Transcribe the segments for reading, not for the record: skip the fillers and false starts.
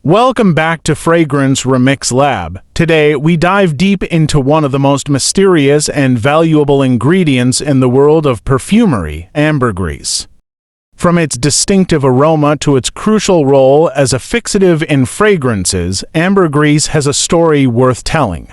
Welcome back to Fragrance Remix Lab. Today, we dive deep into one of the most mysterious and valuable ingredients in the world of perfumery, ambergris. From its distinctive aroma to its crucial role as a fixative in fragrances, ambergris has a story worth telling.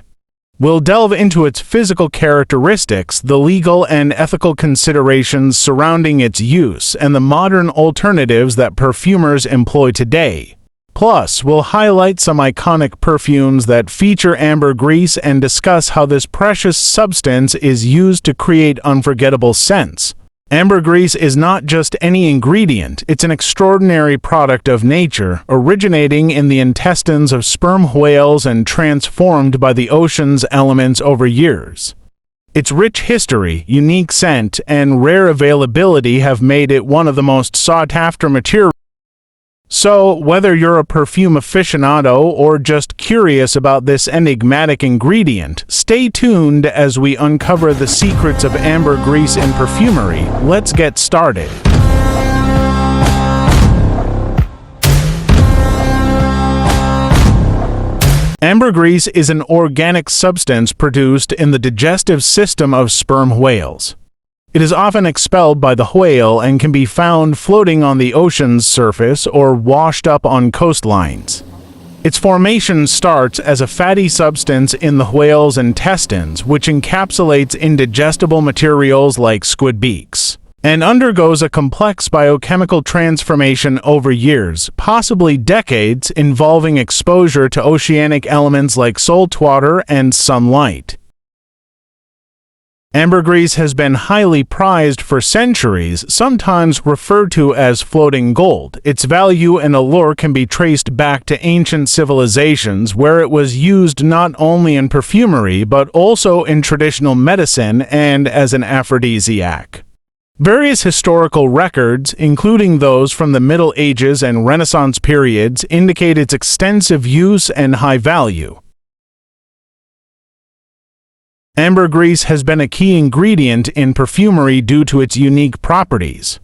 We'll delve into its physical characteristics, the legal and ethical considerations surrounding its use, and the modern alternatives that perfumers employ today. Plus, we'll highlight some iconic perfumes that feature ambergris and discuss how this precious substance is used to create unforgettable scents. Ambergris is not just any ingredient, it's an extraordinary product of nature, originating in the intestines of sperm whales and transformed by the ocean's elements over years. Its rich history, unique scent, and rare availability have made it one of the most sought-after materials. So, whether you're a perfume aficionado or just curious about this enigmatic ingredient, stay tuned as we uncover the secrets of ambergris in perfumery. Let's get started. Ambergris is an organic substance produced in the digestive system of sperm whales. It is often expelled by the whale and can be found floating on the ocean's surface or washed up on coastlines. Its formation starts as a fatty substance in the whale's intestines, which encapsulates indigestible materials like squid beaks, and undergoes a complex biochemical transformation over years, possibly decades, involving exposure to oceanic elements like salt water and sunlight. Ambergris has been highly prized for centuries, sometimes referred to as floating gold. Its value and allure can be traced back to ancient civilizations where it was used not only in perfumery but also in traditional medicine and as an aphrodisiac. Various historical records, including those from the Middle Ages and Renaissance periods, indicate its extensive use and high value. Ambergris has been a key ingredient in perfumery due to its unique properties.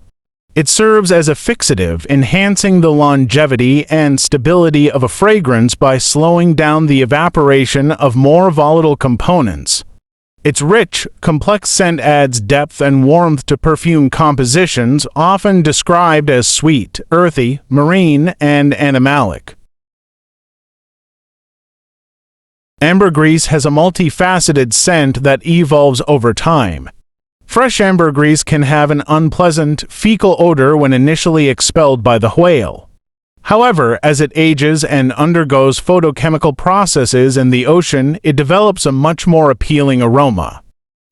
It serves as a fixative, enhancing the longevity and stability of a fragrance by slowing down the evaporation of more volatile components. Its rich, complex scent adds depth and warmth to perfume compositions, often described as sweet, earthy, marine, and animalic. Ambergris has a multifaceted scent that evolves over time. Fresh ambergris can have an unpleasant, fecal odor when initially expelled by the whale. However, as it ages and undergoes photochemical processes in the ocean, it develops a much more appealing aroma.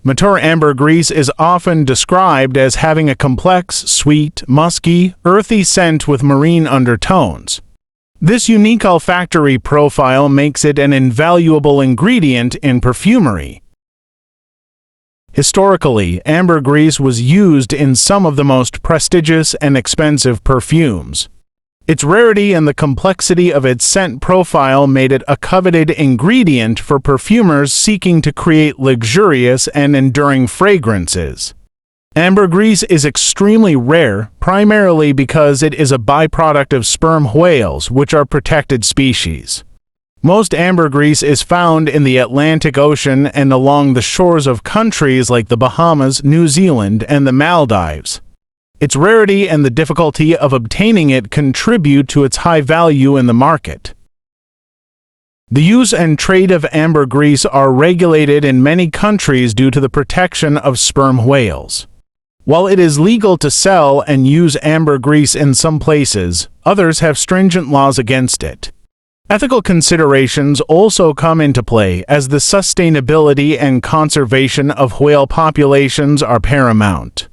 Mature ambergris is often described as having a complex, sweet, musky, earthy scent with marine undertones. This unique olfactory profile makes it an invaluable ingredient in perfumery. Historically, ambergris was used in some of the most prestigious and expensive perfumes. Its rarity and the complexity of its scent profile made it a coveted ingredient for perfumers seeking to create luxurious and enduring fragrances. Ambergris is extremely rare, primarily because it is a byproduct of sperm whales, which are protected species. Most ambergris is found in the Atlantic Ocean and along the shores of countries like the Bahamas, New Zealand, and the Maldives. Its rarity and the difficulty of obtaining it contribute to its high value in the market. The use and trade of ambergris are regulated in many countries due to the protection of sperm whales. While it is legal to sell and use ambergris in some places, others have stringent laws against it. Ethical considerations also come into play, as the sustainability and conservation of whale populations are paramount.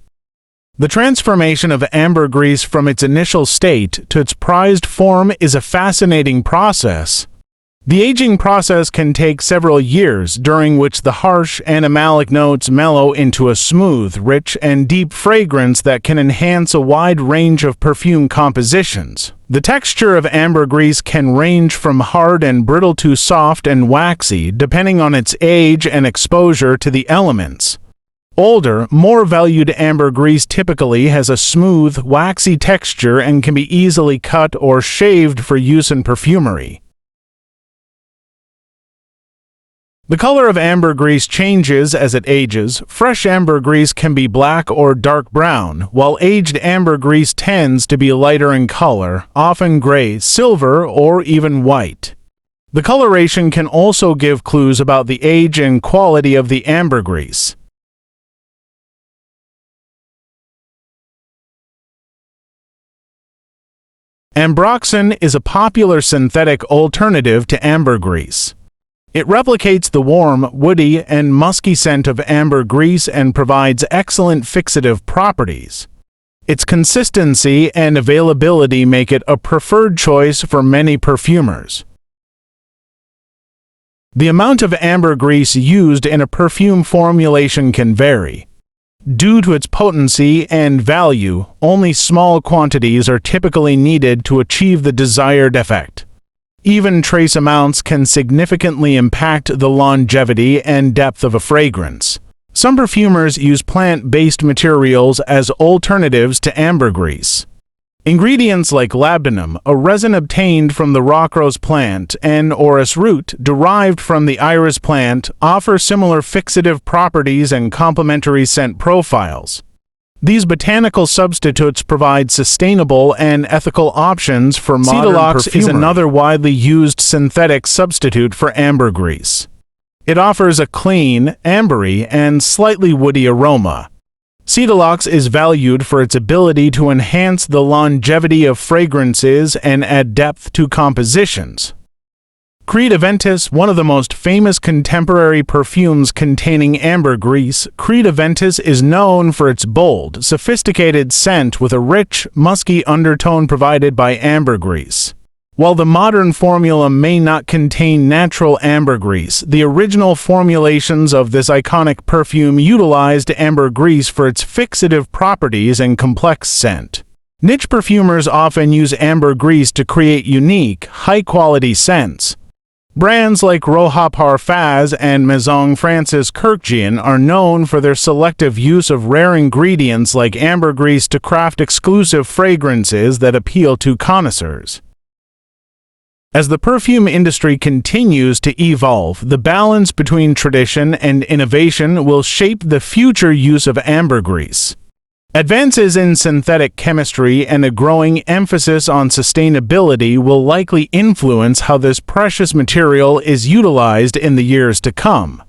The transformation of ambergris from its initial state to its prized form is a fascinating process. The aging process can take several years, during which the harsh, animalic notes mellow into a smooth, rich, and deep fragrance that can enhance a wide range of perfume compositions. The texture of ambergris can range from hard and brittle to soft and waxy, depending on its age and exposure to the elements. Older, more valued ambergris typically has a smooth, waxy texture and can be easily cut or shaved for use in perfumery. The color of ambergris changes as it ages. Fresh ambergris can be black or dark brown, while aged ambergris tends to be lighter in color, often gray, silver, or even white. The coloration can also give clues about the age and quality of the ambergris. Ambroxan is a popular synthetic alternative to ambergris. It replicates the warm, woody, and musky scent of ambergris and provides excellent fixative properties. Its consistency and availability make it a preferred choice for many perfumers. The amount of ambergris used in a perfume formulation can vary. Due to its potency and value, only small quantities are typically needed to achieve the desired effect. Even trace amounts can significantly impact the longevity and depth of a fragrance. Some perfumers use plant-based materials as alternatives to ambergris. Ingredients like Labdanum, a resin obtained from the rockrose plant, and Orris root, derived from the iris plant, offer similar fixative properties and complementary scent profiles. These botanical substitutes provide sustainable and ethical options for modern perfumery. Cetalox is another widely used synthetic substitute for ambergris. It offers a clean, ambery, and slightly woody aroma. Cetalox is valued for its ability to enhance the longevity of fragrances and add depth to compositions. Creed Aventus, one of the most famous contemporary perfumes containing ambergris, Creed Aventus is known for its bold, sophisticated scent with a rich, musky undertone provided by ambergris. While the modern formula may not contain natural ambergris, the original formulations of this iconic perfume utilized ambergris for its fixative properties and complex scent. Niche perfumers often use ambergris to create unique, high-quality scents. Brands like Roja Parfums and Maison France's Kurkdjian are known for their selective use of rare ingredients like ambergris to craft exclusive fragrances that appeal to connoisseurs. As the perfume industry continues to evolve, the balance between tradition and innovation will shape the future use of ambergris. Advances in synthetic chemistry and a growing emphasis on sustainability will likely influence how this precious material is utilized in the years to come.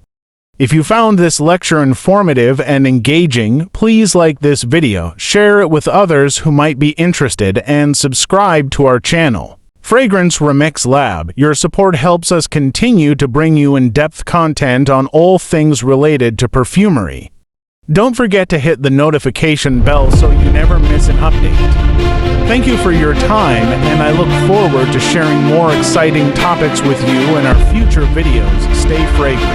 If you found this lecture informative and engaging, please like this video, share it with others who might be interested, and subscribe to our channel. Fragrance Remix Lab, your support helps us continue to bring you in-depth content on all things related to perfumery. Don't forget to hit the notification bell so you never miss an update. Thank you for your time, and I look forward to sharing more exciting topics with you in our future videos. Stay fragrant.